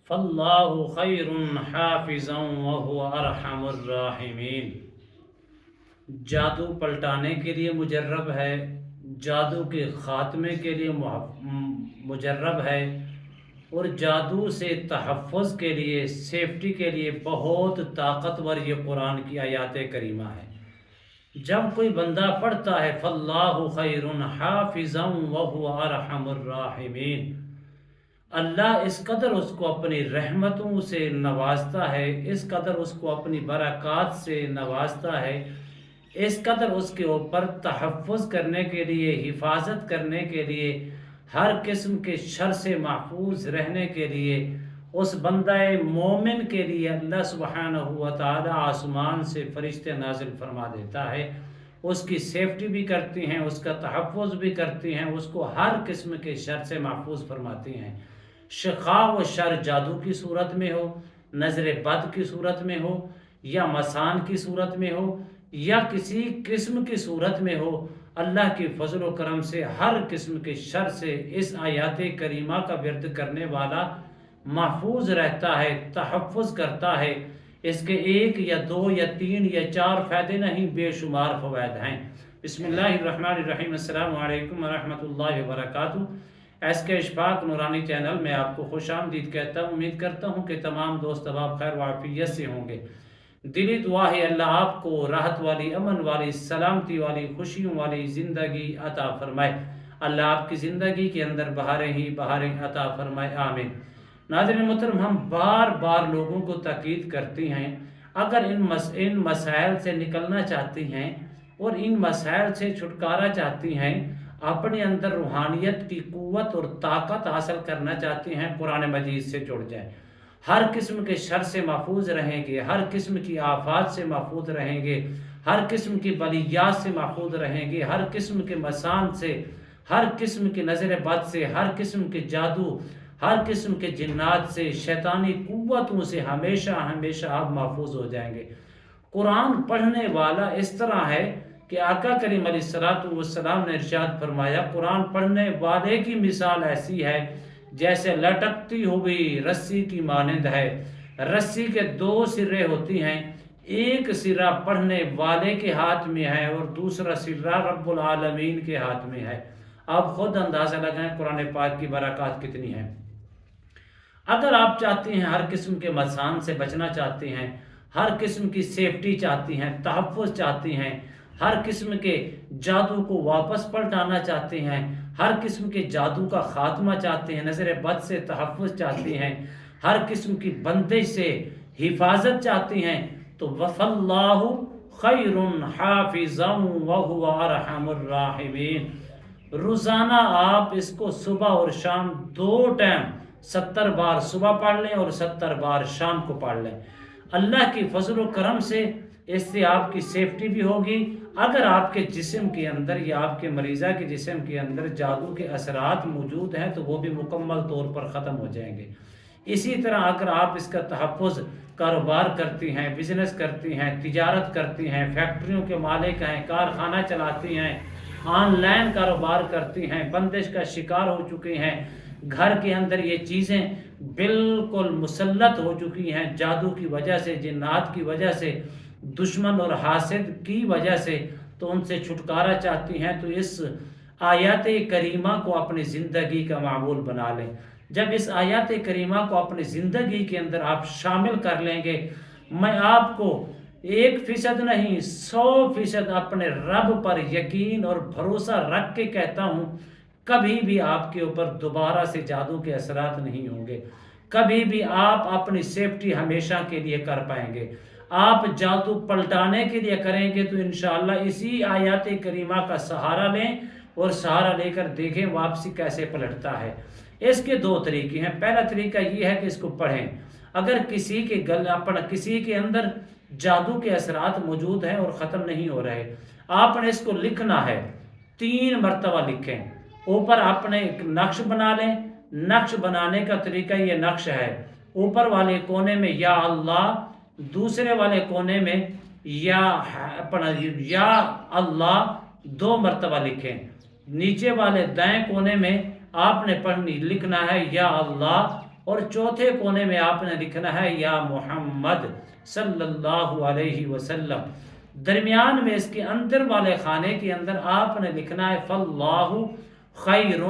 فاللہ خیر حافظا وهو ارحم الراحمین۔ جادو پلٹانے کے لیے مجرب ہے، جادو کے خاتمے کے لیے مجرب ہے، اور جادو سے تحفظ کے لیے، سیفٹی کے لیے بہت طاقتور یہ قرآن کی آیات کریمہ ہے۔ جب کوئی بندہ پڑھتا ہے فاللہ خیر حافظا وهو ارحم الراحمین، اللہ اس قدر اس کو اپنی رحمتوں سے نوازتا ہے، اس قدر اس کو اپنی برکات سے نوازتا ہے، اس قدر اس کے اوپر تحفظ کرنے کے لیے، حفاظت کرنے کے لیے، ہر قسم کے شر سے محفوظ رہنے کے لیے اس بندہ مومن کے لیے اللہ سبحانہ و تعالی آسمان سے فرشتے نازل فرما دیتا ہے، اس کی سیفٹی بھی کرتی ہیں، اس کا تحفظ بھی کرتی ہیں، اس کو ہر قسم کے شر سے محفوظ فرماتی ہیں۔ شقا و شر جادو کی صورت میں ہو، نظر بد کی صورت میں ہو، یا مسان کی صورت میں ہو، یا کسی قسم کی صورت میں ہو، اللہ کی فضل و کرم سے ہر قسم کے شر سے اس آیات کریمہ کا ورد کرنے والا محفوظ رہتا ہے، تحفظ کرتا ہے۔ اس کے ایک یا دو یا تین یا چار فائدے نہیں، بے شمار فوائد ہیں۔ بسم اللہ الرحمن الرحیم۔ السلام علیکم ورحمۃ اللہ وبرکاتہ۔ ایس کے اشفاق نورانی چینل میں آپ کو خوش آمدید کہتا ہوں۔ امید کرتا ہوں کہ تمام دوست احباب خیر و عافیت سے ہوں گے۔ دلی دعا ہے اللہ آپ کو راحت والی، امن والی، سلامتی والی، خوشیوں والی زندگی عطا فرمائے۔ اللہ آپ کی زندگی کے اندر بہاریں ہی بہاریں عطا فرمائے، آمین۔ ناظرین محترم، ہم بار بار لوگوں کو تاکید کرتے ہیں، اگر ان مسائل سے نکلنا چاہتی ہیں اور ان مسائل سے چھٹکارا چاہتی ہیں، اپنے اندر روحانیت کی قوت اور طاقت حاصل کرنا چاہتی ہیں، قرآن مجید سے جڑ جائیں۔ ہر قسم کے شر سے محفوظ رہیں گے، ہر قسم کی آفات سے محفوظ رہیں گے، ہر قسم کی بلیات سے محفوظ رہیں گے، ہر قسم کے مسان سے، ہر قسم کی نظر بد سے، ہر قسم کے جادو، ہر قسم کے جنات سے، شیطانی قوتوں سے ہمیشہ ہمیشہ آپ محفوظ ہو جائیں گے۔ قرآن پڑھنے والا اس طرح ہے کہ آقا کریم علیہ الصلوۃ والسلام نے ارشاد فرمایا، قرآن پڑھنے والے کی مثال ایسی ہے جیسے لٹکتی ہوئی رسی کی مانند ہے۔ رسی کے دو سرے ہوتی ہیں، ایک سرا پڑھنے والے کے ہاتھ میں ہے اور دوسرا سرا رب العالمین کے ہاتھ میں ہے۔ آپ خود اندازہ لگائیں قرآن پاک کی برکات کتنی ہیں۔ اگر آپ چاہتے ہیں، ہر قسم کے مسان سے بچنا چاہتے ہیں، ہر قسم کی سیفٹی چاہتی ہیں، تحفظ چاہتی ہیں، ہر قسم کے جادو کو واپس پلٹانا چاہتے ہیں، ہر قسم کے جادو کا خاتمہ چاہتے ہیں، نظر بد سے تحفظ چاہتے ہیں، ہر قسم کی بندش سے حفاظت چاہتے ہیں، تو وَفَاللَّهُ خَيْرٌ حَافِظًا وَهُوَ أَرْحَمُ الراحمین۔ روزانہ آپ اس کو صبح اور شام دو ٹائم 70 بار صبح پڑھ لیں اور 70 بار شام کو پڑھ لیں۔ اللہ کی فضل و کرم سے اس سے آپ کی سیفٹی بھی ہوگی۔ اگر آپ کے جسم کے اندر یا آپ کے مریضہ کے جسم کے اندر جادو کے اثرات موجود ہیں تو وہ بھی مکمل طور پر ختم ہو جائیں گے۔ اسی طرح اگر آپ اس کا تحفظ، کاروبار کرتی ہیں، بزنس کرتی ہیں، تجارت کرتی ہیں، فیکٹریوں کے مالک ہیں، کارخانہ چلاتی ہیں، آن لائن کاروبار کرتی ہیں، بندش کا شکار ہو چکی ہیں، گھر کے اندر یہ چیزیں بالکل مسلط ہو چکی ہیں جادو کی وجہ سے، جنات کی وجہ سے، دشمن اور حاسد کی وجہ سے، تو ان سے چھٹکارا چاہتی ہیں تو اس آیات کریمہ کو اپنی زندگی کا معمول بنا لیں۔ جب اس آیات کریمہ کو اپنی زندگی کے اندر آپ شامل کر لیں گے، میں آپ کو 1% نہیں 100% اپنے رب پر یقین اور بھروسہ رکھ کے کہتا ہوں، کبھی بھی آپ کے اوپر دوبارہ سے جادو کے اثرات نہیں ہوں گے، کبھی بھی آپ اپنی سیفٹی ہمیشہ کے لیے کر پائیں گے۔ آپ جادو پلٹانے کے لیے کریں گے تو انشاءاللہ اسی آیات کریمہ کا سہارا لیں اور سہارا لے کر دیکھیں واپسی کیسے پلٹتا ہے۔ اس کے دو طریقے ہیں۔ پہلا طریقہ یہ ہے کہ اس کو پڑھیں۔ اگر کسی کے اندر جادو کے اثرات موجود ہیں اور ختم نہیں ہو رہے، آپ نے اس کو لکھنا ہے، 3 مرتبہ لکھیں۔ اوپر آپ نے ایک نقش بنا لیں۔ نقش بنانے کا طریقہ یہ نقش ہے، اوپر والے کونے میں یا اللہ، دوسرے والے کونے میں یا اللہ 2 مرتبہ لکھیں۔ نیچے والے دائیں کونے میں آپ نے لکھنا ہے یا اللہ اور چوتھے کونے میں آپ نے لکھنا ہے یا محمد صلی اللہ علیہ وسلم۔ درمیان میں اس کے اندر والے خانے کے اندر آپ نے لکھنا ہے فاللہ خیر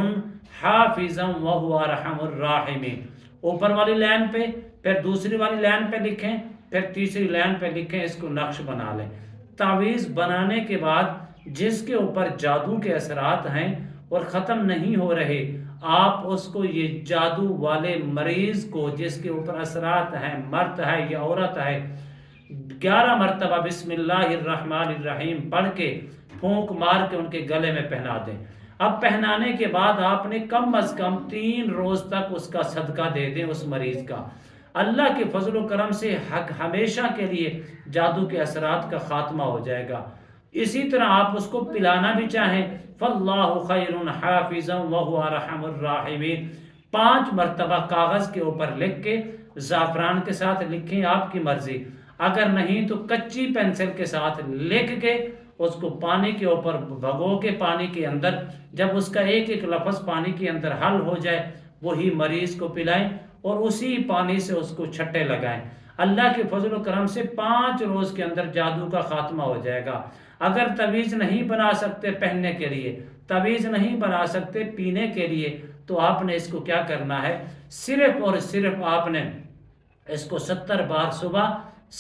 حافظا وہو ارحم الراحمین۔ اوپر والی لائن پہ، پھر دوسری والی لائن پہ لکھیں، پھر تیسری لائن پہ لکھیں، اس کو نقش بنا لیں۔ تعویذ بنانے کے بعد جس کے اوپر جادو کے اثرات ہیں اور ختم نہیں ہو رہے، آپ اس کو، یہ جادو والے مریض کو جس کے اوپر اثرات ہیں، مرد ہے یا عورت ہے، 11 مرتبہ بسم اللہ الرحمن الرحیم پڑھ کے پھونک مار کے ان کے گلے میں پہنا دیں۔ اب پہنانے کے بعد آپ نے کم از کم 3 روز تک اس کا صدقہ دے دیں اس مریض کا۔ اللہ کے فضل و کرم سے ہمیشہ کے لیے جادو کے اثرات کا خاتمہ ہو جائے گا۔ اسی طرح آپ اس کو پلانا بھی چاہیں، فاللہ خیر حافظا وہو ارحم الراحمین، 5 مرتبہ کاغذ کے اوپر لکھ کے زعفران کے ساتھ لکھیں، آپ کی مرضی، اگر نہیں تو کچی پینسل کے ساتھ لکھ کے اس کو پانی کے اوپر بھگو کے پانی کے اندر، جب اس کا ایک ایک لفظ پانی کے اندر حل ہو جائے وہی مریض کو پلائیں اور اسی پانی سے اس کو چھٹے لگائیں۔ اللہ کے فضل و کرم سے 5 روز کے اندر جادو کا خاتمہ ہو جائے گا۔ اگر تعویذ نہیں بنا سکتے پہننے کے لیے، تعویذ نہیں بنا سکتے پینے کے لیے، تو آپ نے اس کو کیا کرنا ہے، صرف اور صرف آپ نے اس کو 70 بار صبح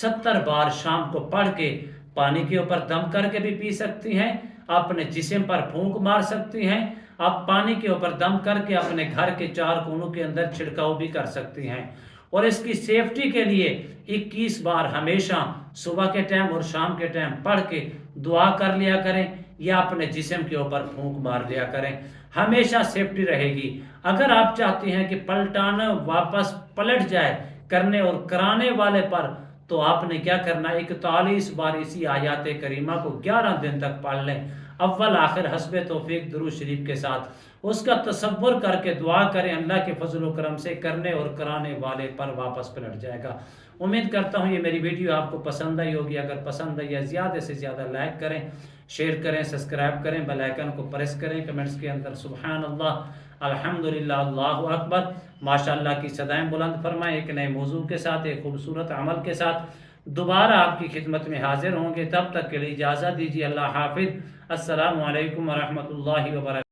70 بار شام کو پڑھ کے پانی کے اوپر دم کر کے بھی پی سکتی ہیں، اپنے جسم پر پھونک مار سکتی ہیں، آپ پانی کے اوپر دم کر کے اپنے گھر کے 4 کونوں کے اندر چھڑکاؤ بھی کر سکتی ہیں۔ اور اس کی سیفٹی کے لیے 21 بار ہمیشہ صبح کے ٹائم اور شام کے ٹائم پڑھ کے دعا کر لیا کریں یا اپنے جسم کے اوپر پھونک مار لیا کریں، ہمیشہ سیفٹی رہے گی۔ اگر آپ چاہتے ہیں کہ پلٹانا واپس پلٹ جائے کرنے اور کرانے والے پر، تو آپ نے کیا کرنا ہے، 41 بار اسی آیات کریمہ کو 11 دن تک پڑھ لیں، اول آخر حسب توفیق درود شریف کے ساتھ، اس کا تصور کر کے دعا کریں، اللہ کے فضل و کرم سے کرنے اور کرانے والے پر واپس پلٹ جائے گا۔ امید کرتا ہوں یہ میری ویڈیو آپ کو پسند آئی ہوگی، اگر پسند آئی ہے زیادہ سے زیادہ لائک کریں، شیئر کریں، سبسکرائب کریں، بیل آئیکن کو پریس کریں، کمنٹس کے اندر سبحان اللہ، الحمدللہ، اللہ اکبر، ماشاءاللہ کی صدائیں بلند فرمائیں۔ ایک نئے موضوع کے ساتھ، ایک خوبصورت عمل کے ساتھ دوبارہ آپ کی خدمت میں حاضر ہوں گے، تب تک کے لیے اجازت دیجیے، اللہ حافظ، السلام علیکم ورحمۃ اللہ وبرکاتہ۔